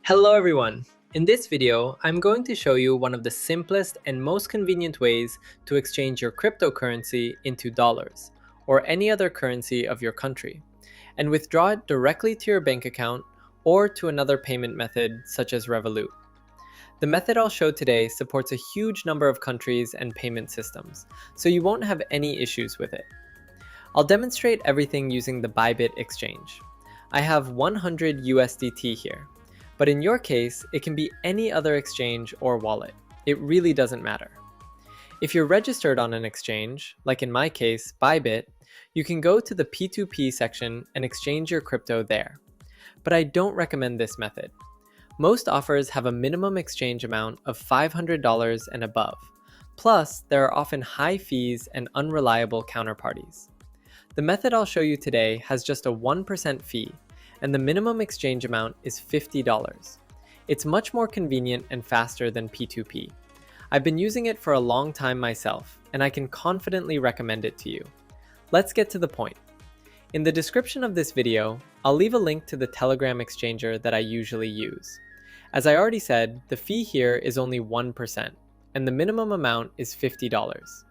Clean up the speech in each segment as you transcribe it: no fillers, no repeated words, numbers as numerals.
Hello everyone! In this video, I'm going to show you one of the simplest and most convenient ways to exchange your cryptocurrency into dollars, or any other currency of your country, and withdraw it directly to your bank account or to another payment method such as Revolut. The method I'll show today supports a huge number of countries and payment systems, so you won't have any issues with it. I'll demonstrate everything using the Bybit exchange. I have 100 USDT here. But in your case, it can be any other exchange or wallet. It really doesn't matter. If you're registered on an exchange, like in my case, Bybit, you can go to the P2P section and exchange your crypto there. But I don't recommend this method. Most offers have a minimum exchange amount of $500 and above. Plus, there are often high fees and unreliable counterparties. The method I'll show you today has just a 1% fee, and the minimum exchange amount is $50. It's much more convenient and faster than P2P. I've been using it for a long time myself, and I can confidently recommend it to you. Let's get to the point. In the description of this video, I'll leave a link to the Telegram exchanger that I usually use. As I already said, the fee here is only 1%, and the minimum amount is $50.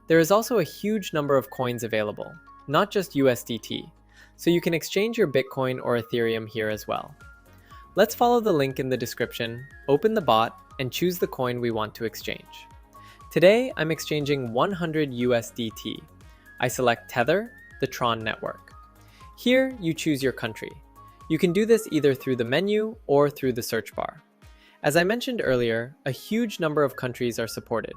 There is also a huge number of coins available, not just USDT. So you can exchange your Bitcoin or Ethereum here as well. Let's follow the link in the description, open the bot, and choose the coin we want to exchange. Today, I'm exchanging 100 USDT. I select Tether, the Tron network. Here, you choose your country. You can do this either through the menu or through the search bar. As I mentioned earlier, a huge number of countries are supported.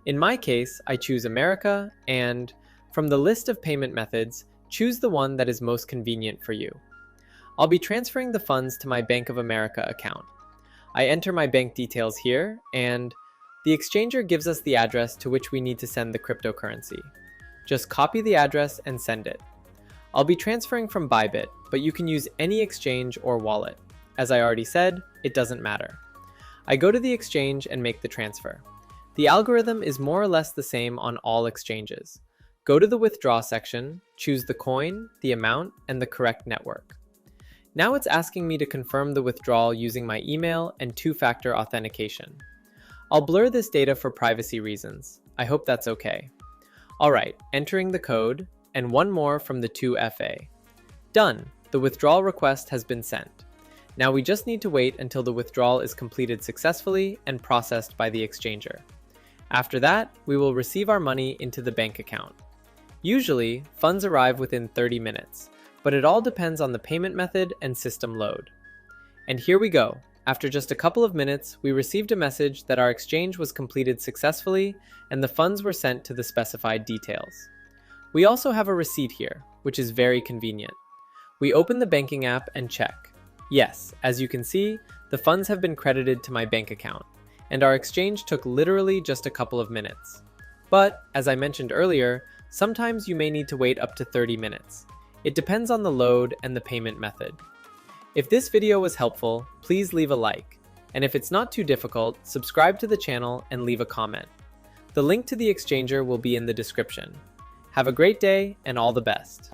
In my case, I choose America, and from the list of payment methods, choose the one that is most convenient for you. I'll be transferring the funds to my Bank of America account. I enter my bank details here, and the exchanger gives us the address to which we need to send the cryptocurrency. Just copy the address and send it. I'll be transferring from Bybit, but you can use any exchange or wallet. As I already said, it doesn't matter. I go to the exchange and make the transfer. The algorithm is more or less the same on all exchanges. Go to the withdraw section, choose the coin, the amount, and the correct network. Now it's asking me to confirm the withdrawal using my email and two-factor authentication. I'll blur this data for privacy reasons. I hope that's okay. Alright, entering the code, and one more from the 2FA. Done! The withdrawal request has been sent. Now we just need to wait until the withdrawal is completed successfully and processed by the exchanger. After that, we will receive our money into the bank account. Usually, funds arrive within 30 minutes, but it all depends on the payment method and system load. And here we go. After just a couple of minutes, we received a message that our exchange was completed successfully and the funds were sent to the specified details. We also have a receipt here, which is very convenient. We open the banking app and check. Yes, as you can see, the funds have been credited to my bank account, and our exchange took literally just a couple of minutes. But, as I mentioned earlier, sometimes you may need to wait up to 30 minutes. It depends on the load and the payment method. If this video was helpful, please leave a like. And if it's not too difficult, subscribe to the channel and leave a comment. The link to the exchanger will be in the description. Have a great day and all the best.